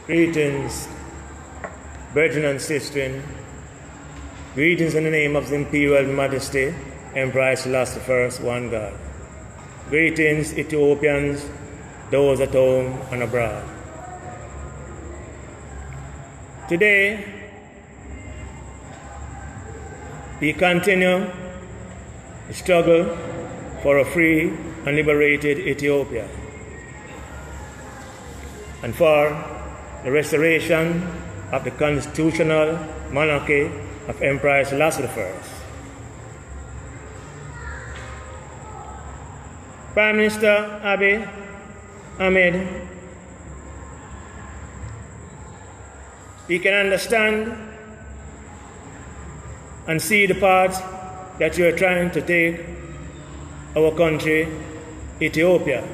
Greetings, brethren and sistren. Greetings in the name of the Imperial Majesty, Emperor Haile Selassie I, one God. Greetings, Ethiopians, those at home and abroad. Today, we continue the struggle for a free and liberated Ethiopia and for the restoration of the constitutional monarchy of Emperor Haile Selassie I. Prime Minister Abiy Ahmed, we can understand and see the path that you are trying to take our country, Ethiopia.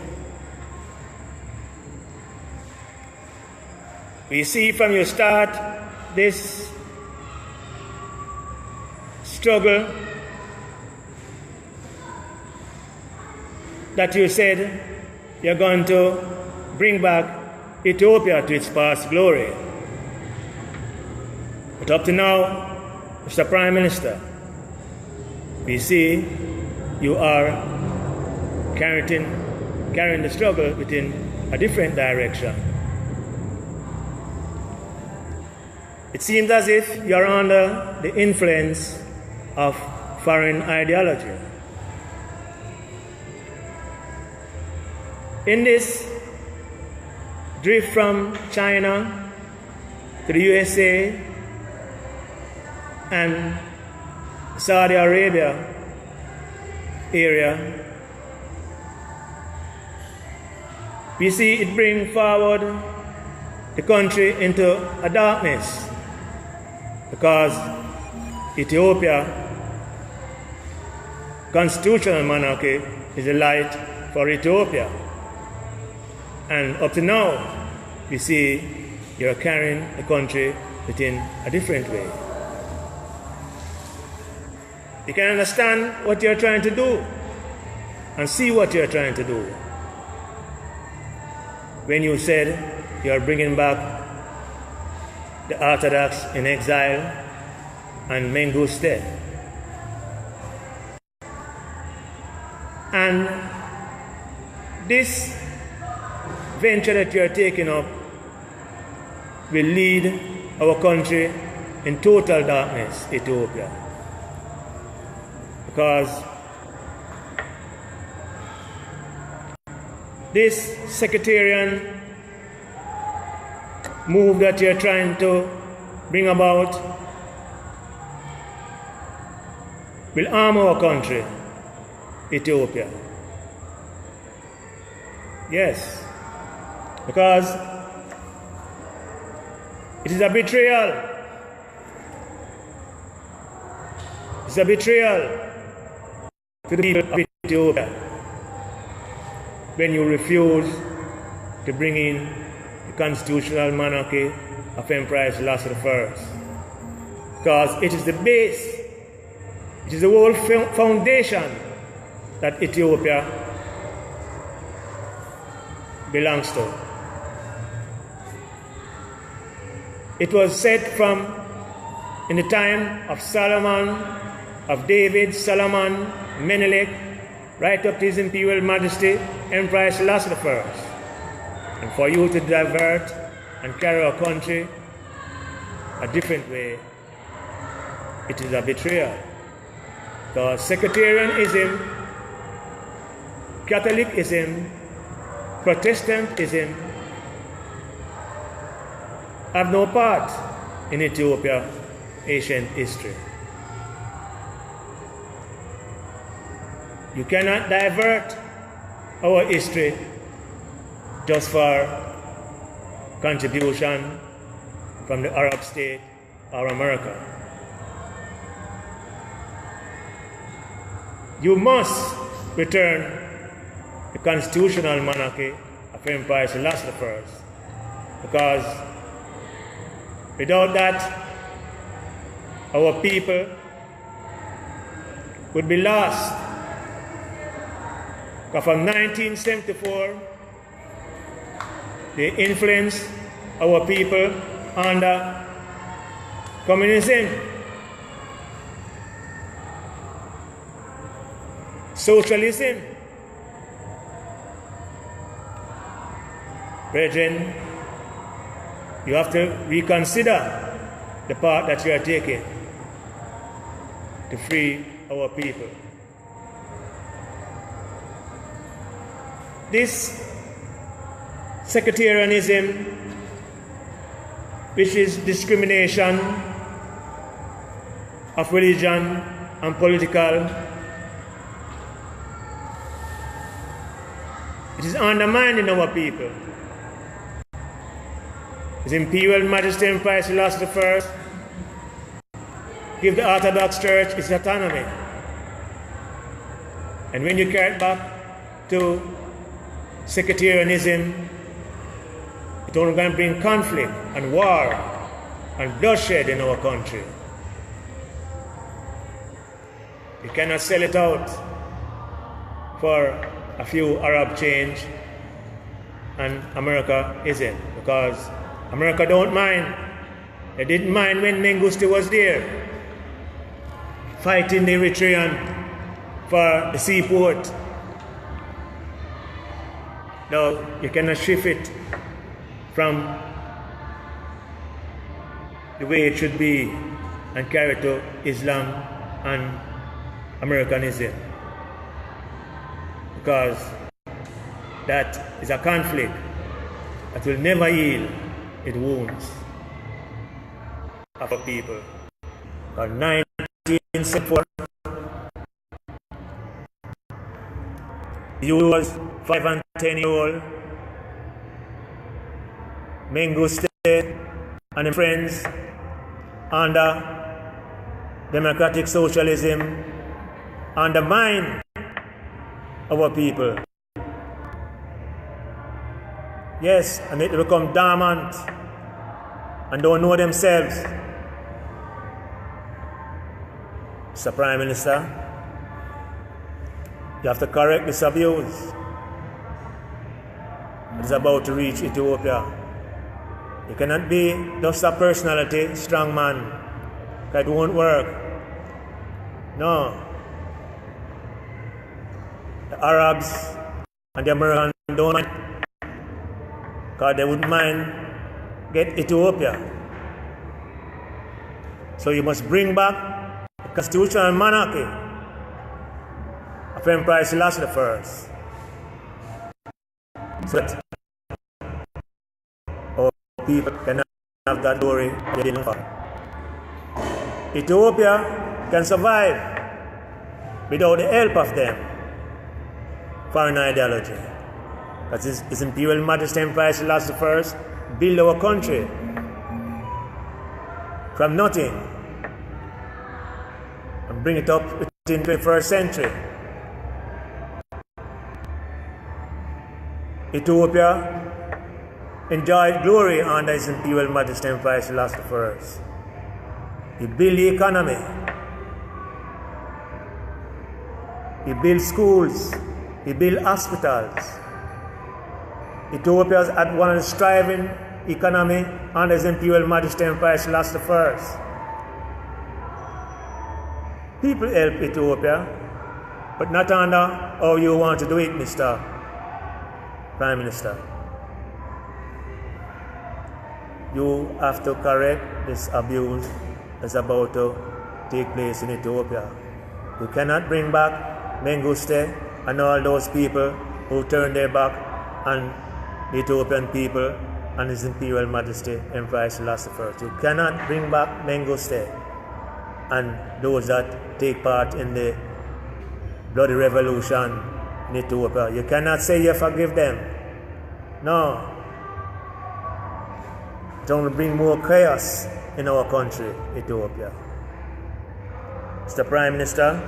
We see from your start this struggle that you said you're going to bring back Ethiopia to its past glory. But up to now, Mr. Prime Minister, we see you are carrying the struggle within a different direction. It seems as if you are under the influence of foreign ideology. In this drift from China to the USA and Saudi Arabia area, we see it bring forward the country into a darkness, because Ethiopia constitutional monarchy is a light for Ethiopia. And up to now, we see you're carrying the country within a different way. You can understand what you're trying to do and see what you're trying to do. When you said you're bringing back the Orthodox in exile and Mengistu. And this venture that you're taking up will lead our country in total darkness, Ethiopia. Because this sectarian move that you're trying to bring about will harm our country, Ethiopia. Yes, because it is a betrayal. It's a betrayal to the people of Ethiopia when you refuse to bring in the constitutional monarchy of Emperor Haile Selassie I. Because it is the base, it is the whole foundation that Ethiopia belongs to. It was set from in the time of Solomon, of David, Solomon, Menelik, right up to His Imperial Majesty, Emperor Haile Selassie I. And for you to divert and carry our country a different way, it is a betrayal. Because sectarianism, Catholicism, Protestantism have no part in Ethiopia's ancient history. You cannot divert our history just for contribution from the Arab state or America. You must return the constitutional monarchy of Emperor Haile Selassie I, because without that, our people would be lost. Because from 1974, the influence our people under communism, socialism. Brethren, you have to reconsider the part that you are taking to free our people. This sectarianism, which is discrimination of religion and political, it is undermining our people. His Imperial Majesty Emperor Haile Selassie I give the Orthodox Church its autonomy. And when you carry it back to sectarianism, it's only going to bring conflict and war and bloodshed in our country. You cannot sell it out for a few Arab change and America isn't, because America don't mind. They didn't mind when Mengistu was there fighting the Eritrean for the seaport. Now you cannot shift it from the way it should be and carry it to Islam and Americanism, because that is a conflict that will never heal its wounds of our people. 1974, you was 5 and 10-year-old Mengistu and his friends under democratic socialism undermine our people. Yes, and they become dormant and don't know themselves. Mr. Prime Minister, you have to correct this abuse. It is about to reach Ethiopia. You cannot be just a personality, strong man. That won't work. No. The Arabs and the Americans don't mind, because they wouldn't mind get Ethiopia. So you must bring back the constitutional monarchy of Emperor Haile Selassie I, so that our people can have that glory they didn't fight. Ethiopia can survive without the help of them foreign ideology. That is His Imperial Majesty Emperor Haile Selassie I build our country from nothing and bring it up within the 21st century. Ethiopia enjoyed glory under His Imperial Majesty Emperor Haile Selassie I. He built the economy. He built schools. He built hospitals. Ethiopia had one of the thriving economy under His Imperial Majesty Emperor Haile Selassie I. People help Ethiopia, but not under how you want to do it, Mr. Prime Minister. You have to correct this abuse that's about to take place in Ethiopia. You cannot bring back Mengistu and all those people who turned their back on the Ethiopian people and His Imperial Majesty Emperor Haile Selassie I. You cannot bring back Mengistu and those that take part in the bloody revolution in Ethiopia. You cannot say you forgive them. No. It will bring more chaos in our country, Ethiopia. Mr. Prime Minister,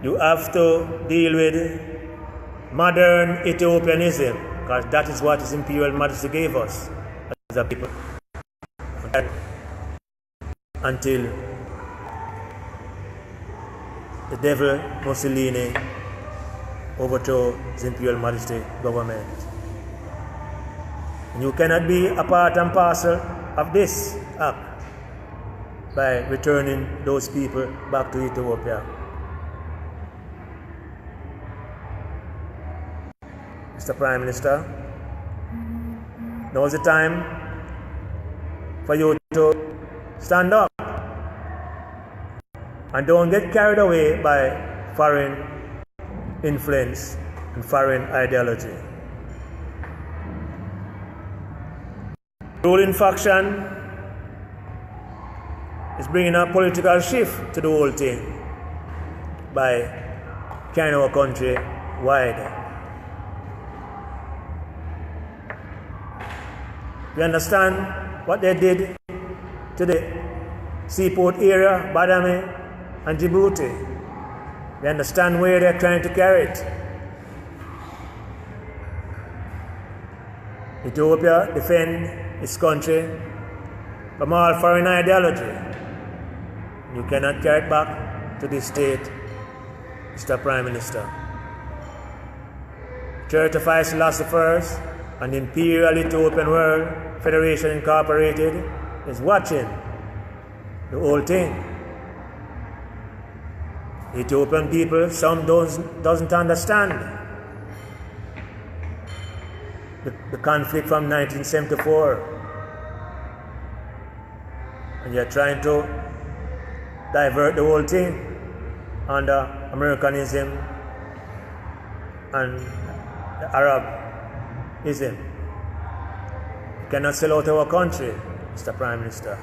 you have to deal with modern Ethiopianism, because that is what His Imperial Majesty gave us as a people. Until the devil Mussolini overthrew His Imperial Majesty government. And you cannot be a part and parcel of this act by returning those people back to Ethiopia. Mr. Prime Minister, now is the time for you to stand up and don't get carried away by foreign influence and foreign ideology. Ruling faction is bringing a political shift to the whole thing by carrying our country wide. We understand what they did to the seaport area, Badame and Djibouti. We understand where they're trying to carry it. Ethiopia defend its country from all foreign ideology. You cannot carry it back to this state, Mr. Prime Minister. Church of Haile Selassie I and the Imperial Ethiopian World Federation Incorporated is watching the whole thing. The Ethiopian people, some doesn't understand the conflict from 1974. And you're trying to divert the whole thing under Americanism and the Arabism. You cannot sell out our country, Mr. Prime Minister.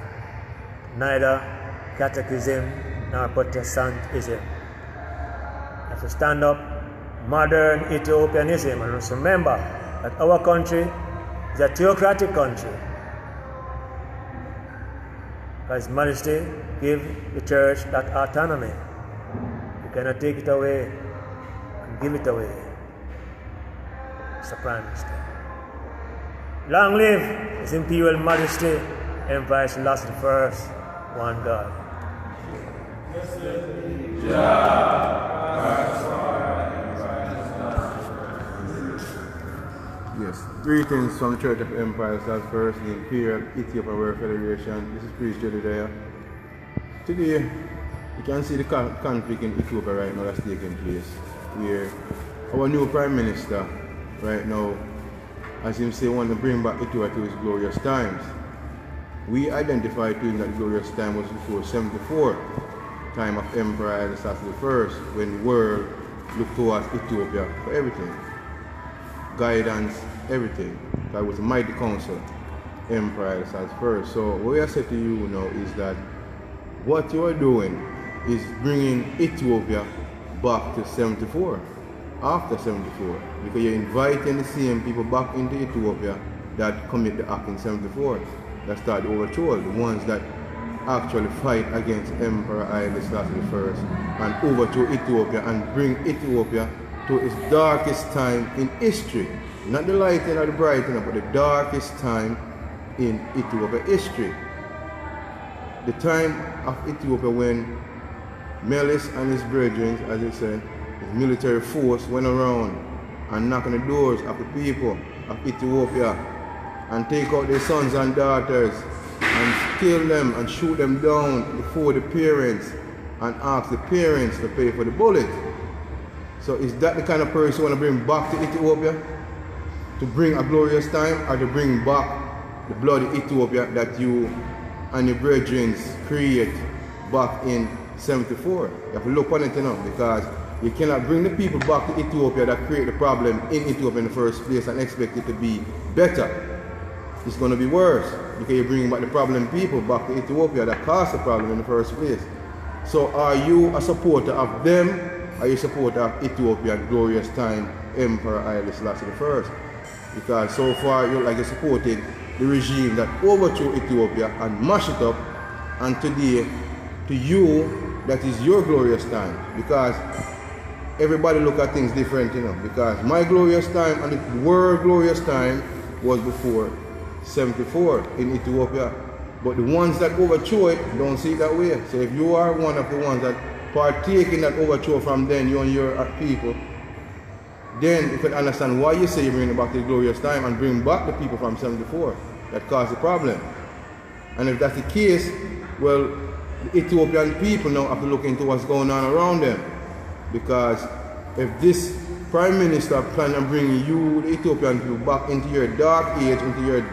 Neither Catechism nor Protestantism. You have to stand up modern Ethiopianism and just remember that our country is a theocratic country. His Majesty give the church that autonomy. You cannot take it away and give it away, Mr. Prime Minister. Long live His Imperial Majesty, Emperor Haile Selassie I, one God. Yes, greetings from the Church of Emperor Haile Selassie I, the Imperial Ethiopian World Federation. This is Priest Jedediah. Today, you can see the conflict in Ethiopia right now that's taking place, where our new Prime Minister right now, as him say, want to bring back Ethiopia to its glorious times. We identified to him that the glorious time was before 74, time of Emperor Haile Selassie I, when the world looked towards Ethiopia for everything. Guidance, everything. That was a mighty council, Emperor Haile Selassie I. So what I say to you now is that what you are doing is bringing Ethiopia back to 74, after 74, because you're inviting the same people back into Ethiopia that commit the act in 74, that start the overthrow, the ones that actually fight against Emperor Haile Selassie I and overthrow Ethiopia and bring Ethiopia to its darkest time in history. Not the lighting or the brightening, but the darkest time in Ethiopia history. The time of Ethiopia when Meles and his brethren, as they say, his military force went around and knock on the doors of the people of Ethiopia and take out their sons and daughters and kill them and shoot them down before the parents and ask the parents to pay for the bullet. So is that the kind of person you want to bring back to Ethiopia? To bring a glorious time, or to bring back the bloody Ethiopia that you and your brethren create back in 74? You have to look on it now, because you cannot bring the people back to Ethiopia that create the problem in Ethiopia in the first place and expect it to be better. It's going to be worse, because you're bringing back the problem people back to Ethiopia that caused the problem in the first place. So are you a supporter of them? Are you a supporter of Ethiopian glorious time, Emperor Haile Selassie I? Because so far you're supporting the regime that overthrew Ethiopia and mashed it up, and today, to you, that is your glorious time. Because everybody look at things different, because my glorious time and the world glorious time was before 74 in Ethiopia. But the ones that overthrow it don't see it that way. So if you are one of the ones that partake in that overthrow from then, you and your people, then you can understand why you say you bring it back to the glorious time and bring back the people from 74 that caused the problem. And if that's the case, well, the Ethiopian people now have to look into what's going on around them. Because if this Prime Minister plan on bringing you, the Ethiopian people, back into your dark age, into your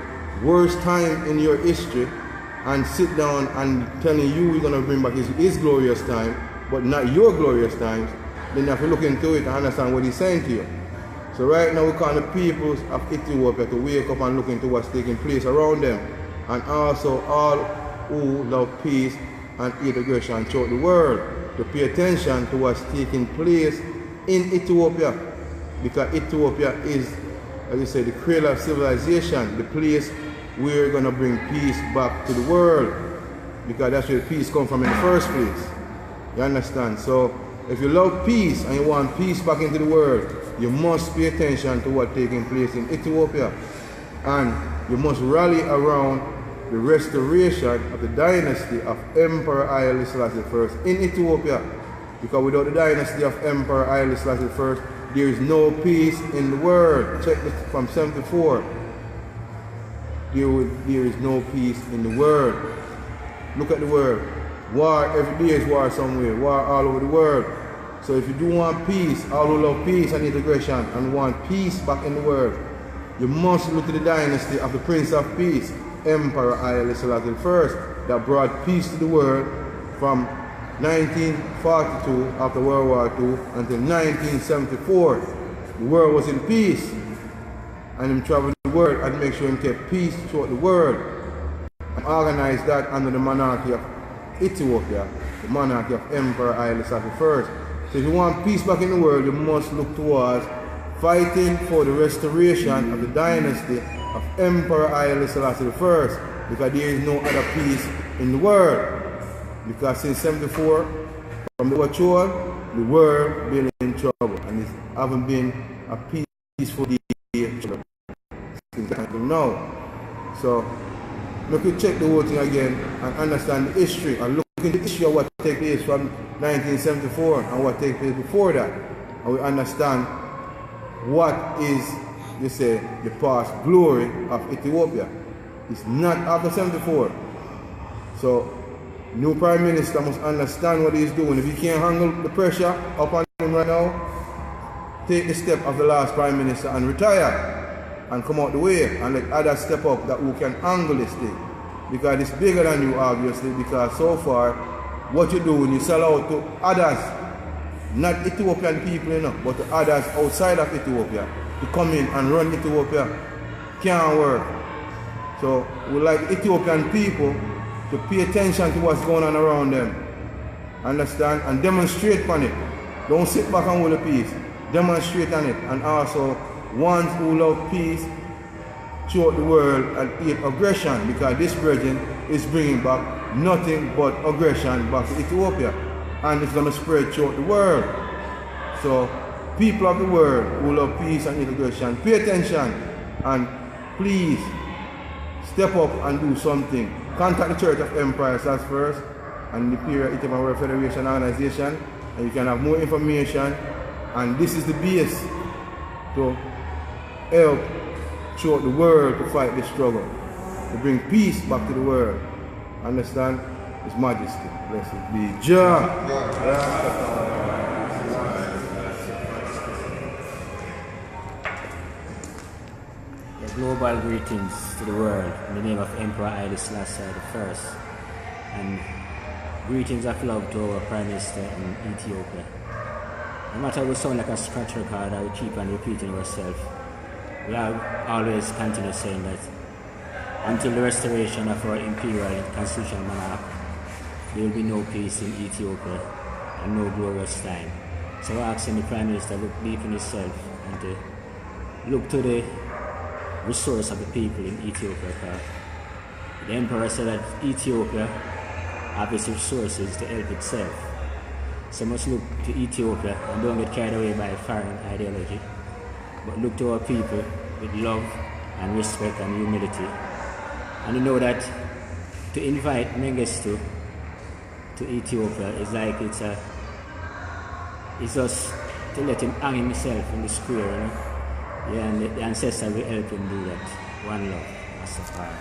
worst time in your history, and sit down and telling you we're going to bring back his glorious time, but not your glorious times, then you have to look into it and understand what he's saying to you. So right now we call the people of Ethiopia to wake up and look into what's taking place around them. And also all who love peace and integration throughout the world to pay attention to what's taking place in Ethiopia. Because Ethiopia is, as you say, the cradle of civilization, the place where we're going to bring peace back to the world. Because that's where peace comes from in the first place. You understand? So if you love peace and you want peace back into the world, you must pay attention to what's taking place in Ethiopia. And you must rally around the restoration of the dynasty of Emperor Haile Selassie I in Ethiopia. Because without the dynasty of Emperor Haile Selassie I, there is no peace in the world. Check this from 74. There is no peace in the world. Look at the world. War, every day is war somewhere. War all over the world. So if you do want peace, all who love peace and integration and want peace back in the world, you must look to the dynasty of the Prince of Peace, Emperor Haile Selassie I, that brought peace to the world from 1942 after World War II until 1974. The world was in peace, and him traveled the world and make sure he kept peace throughout the world and organized that under the monarchy of Ethiopia, the monarchy of Emperor Haile Selassie I. So if you want peace back in the world, you must look towards fighting for the restoration of the dynasty of Emperor Haile Selassie I, because there is no other peace in the world. Because since 74, from the overthrow, the world been in trouble, and it haven't been a peaceful day since now. So look, you check the whole thing again and understand the history, and look into the history of what took place from 1974 and what took place before that, and we understand what is, you say, the past glory of Ethiopia. It's not after 74. So new Prime Minister must understand what he's doing. If he can't handle the pressure upon him right now, take the step of the last Prime Minister and retire and come out the way and let others step up that who can handle this thing. Because it's bigger than you, obviously, because so far what you do when you sell out to others, not Ethiopian people, you know, but to others outside of Ethiopia to come in and run Ethiopia, can't work. So we like Ethiopian people to pay attention to what's going on around them, understand, and demonstrate on it. Don't sit back and hold the peace. Demonstrate on it, and also ones who love peace throughout the world and hate aggression, because this virgin is bringing back nothing but aggression back to Ethiopia, and it's going to spread throughout the world. So people of the world who love peace and integration, pay attention and please step up and do something. Contact the Church of Emperor Selassie I and the Imperial Ethiopian World Federation organization, and you can have more information. And this is the base to help throughout the world to fight this struggle, to bring peace back to the world. Understand? His Majesty, blessed be Jah. Global greetings to the world in the name of Emperor Haile Selassie I, and greetings of love to our Prime Minister in Ethiopia. No matter we sound like a scratch record or we keep on repeating ourselves, we always continue saying that until the restoration of our imperial constitutional monarch, there will be no peace in Ethiopia and no glorious time. So we're asking the Prime Minister to look deep in himself and to look to the resource of the people in Ethiopia. The Emperor said that Ethiopia has its resources to help itself. So must look to Ethiopia and don't get carried away by foreign ideology, but look to our people with love and respect and humility. And you know that to invite Mengistu to Ethiopia is like it's just to let him hang himself in the square, you know. Yeah, and the ancestor will help him do that. One love, Rastafari.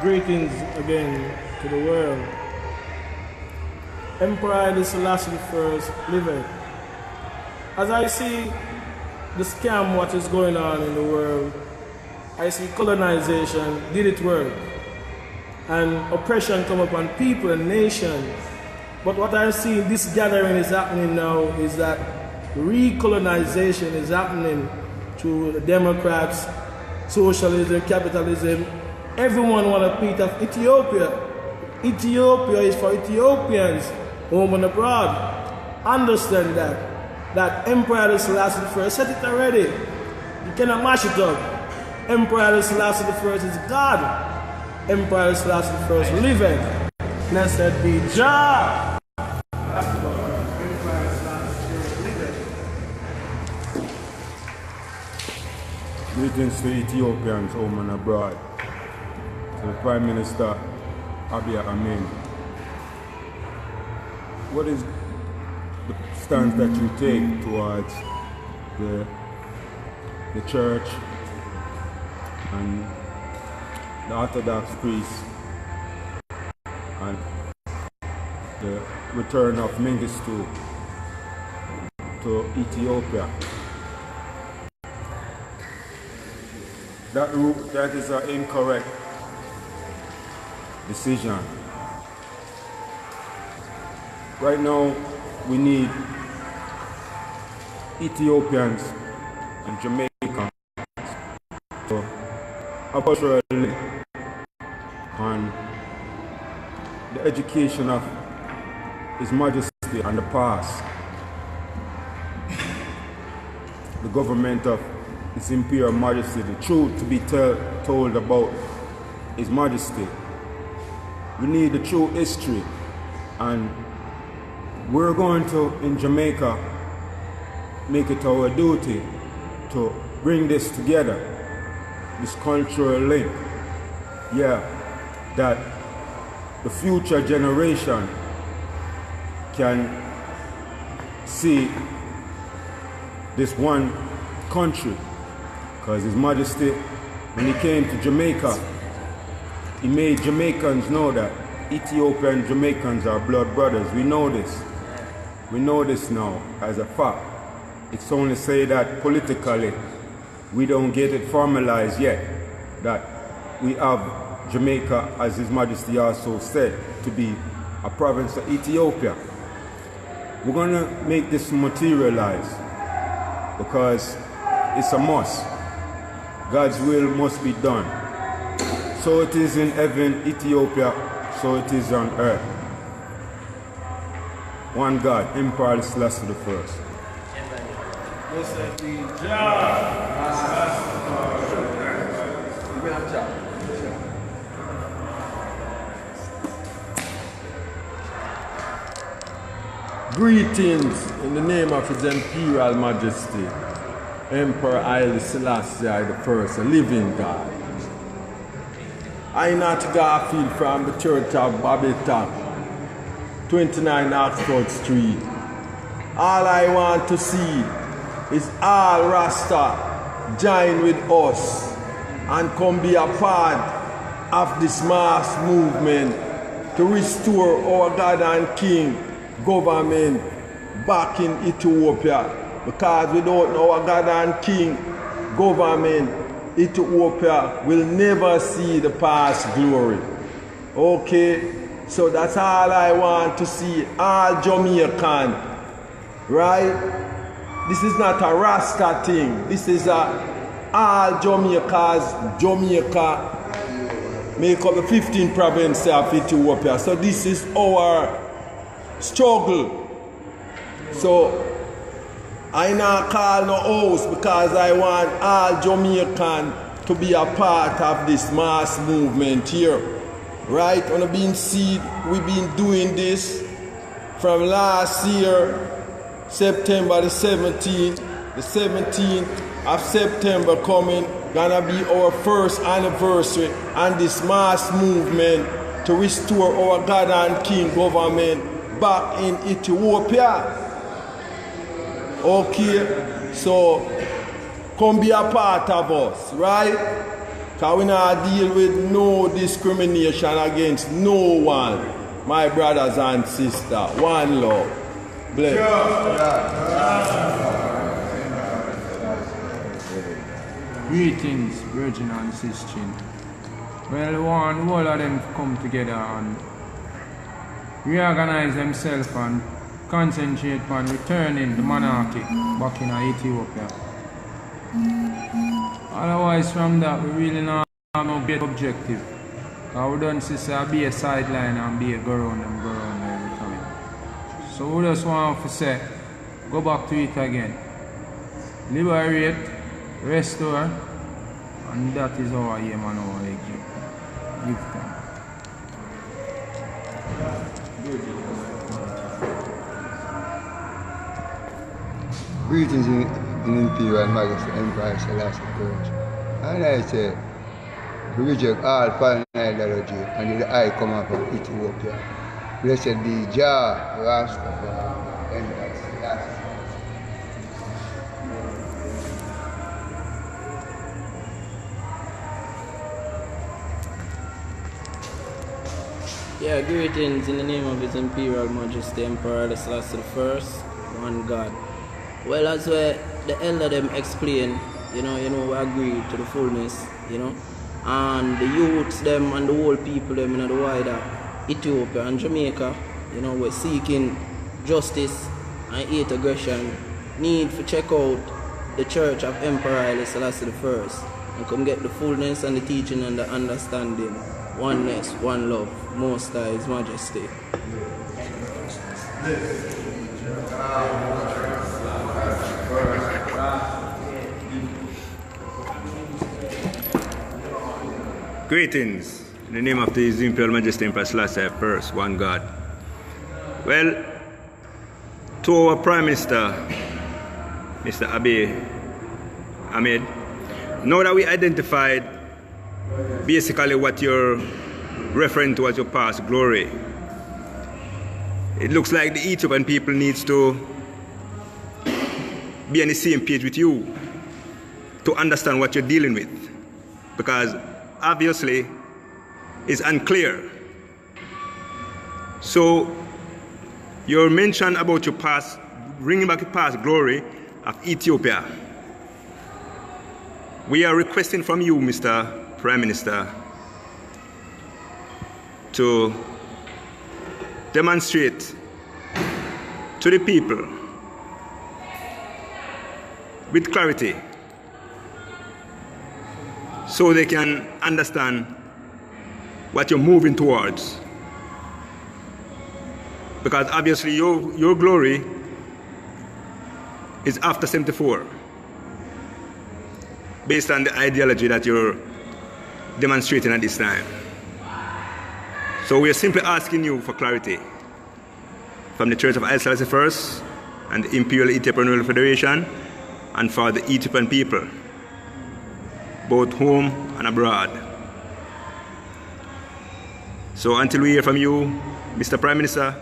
Greetings again to the world. Emperor Haile Selassie I liveth. As I see the scam what is going on in the world, I see colonization did it work, and oppression come upon people and nations. But what I see in this gathering is happening now is that recolonization is happening through the Democrats, socialism, capitalism. Everyone want a piece of Ethiopia. Ethiopia is for Ethiopians, home and abroad. Understand that Emperor Haile Selassie I said it already. You cannot mash it up. Emperor Haile Selassie I is God. Emperor Haile Selassie I liveth. Blessed be Jah. Greetings to Ethiopians home and abroad. To the Prime Minister Abiy Ahmed. What is the stance that you take towards the church and the Orthodox priests and the return of Mengistu to Ethiopia? That is an incorrect decision. Right now, we need Ethiopians and Jamaicans to culturally on the education of His Majesty and the past, the government of His Imperial Majesty, the truth to be told about His Majesty. We need the true history, and we're going to, in Jamaica, make it our duty to bring this together, this cultural link. Yeah, that the future generation can see this one country. Because His Majesty, when he came to Jamaica, he made Jamaicans know that Ethiopia and Jamaicans are blood brothers. We know this. We know this now as a fact. It's only say that politically we don't get it formalized yet, that we have Jamaica, as His Majesty also said, to be a province of Ethiopia. We're going to make this materialize because it's a must. God's will must be done. So it is in heaven, Ethiopia, so it is on earth. One God, Emperor Haile Selassie I. Blessed be Jah. Greetings in the name of His Imperial Majesty, Emperor Haile Selassie I, a living God. I not Garfield from the Church of Babita, 29 Oxford Street. All I want to see is all Rasta join with us and come be a part of this mass movement to restore our God and King government back in Ethiopia, because without our God and King government, Ethiopia will never see the past glory. Okay, so that's all I want to see, all Jamaican, right? This is not a Rasta thing, this is all Jamaica make up the 15th province of Ethiopia. So this is our struggle. So I not call no house because I want all Jamaican to be a part of this mass movement here. Right? On the being seed, we've been doing this from last year, September the 17th. The 17th of September coming, gonna be our first anniversary, and this mass movement to restore our God and King government back in Ethiopia. Okay, so come be a part of us, right? Because we not deal with no discrimination against no one. My brothers and sisters, one love. Bless. Greetings, Virgin and Sister. Well, the whole of them come together and reorganize themselves and concentrate on returning the monarchy back in Ethiopia. Otherwise, from that, we really not have no better objective. Because we don't see be a sideline and be a go around every time. So we just want to say, go back to it again. Liberate, restore, and that is our aim and our objective. Give thanks. Greetings in Imperial Majesty Emperor Haile Selassie I. And I say, we reject all foreign ideology and the I come up from Ethiopia. Blessed be Jah Rastafari, Emperor Selassie. Yeah, greetings in the name of His Imperial Majesty Emperor Haile Selassie I, one God. Well, as the elder them explain, we agree to the fullness, and the youths them and the whole people them in the wider Ethiopia and Jamaica, we're seeking justice and hate aggression, need to check out the Church of Emperor Haile Selassie I and come get the fullness and the teaching and the understanding, oneness, one love, Most High His Majesty. Greetings in the name of His Imperial Majesty Emperor Selassie I, one God. Well, to our Prime Minister, Mr. Abiy Ahmed, now that we identified basically what you're referring to as your past glory, it looks like the Ethiopian people needs to be on the same page with you to understand what you're dealing with, because obviously it's unclear. So your mention about your past, bringing back the past glory of Ethiopia, we are requesting from you, Mr. Prime Minister, to demonstrate to the people with clarity so they can understand what you're moving towards. Because obviously your glory is after 74, based on the ideology that you're demonstrating at this time. So we are simply asking you for clarity from the Church of Haile Selassie I and the Imperial Ethiopian Federation, and for the Ethiopian people, both home and abroad. So until we hear from you, Mr. Prime Minister,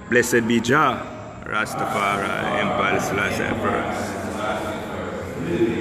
blessed be Jah Rastafari, Emperor Haile Selassie I.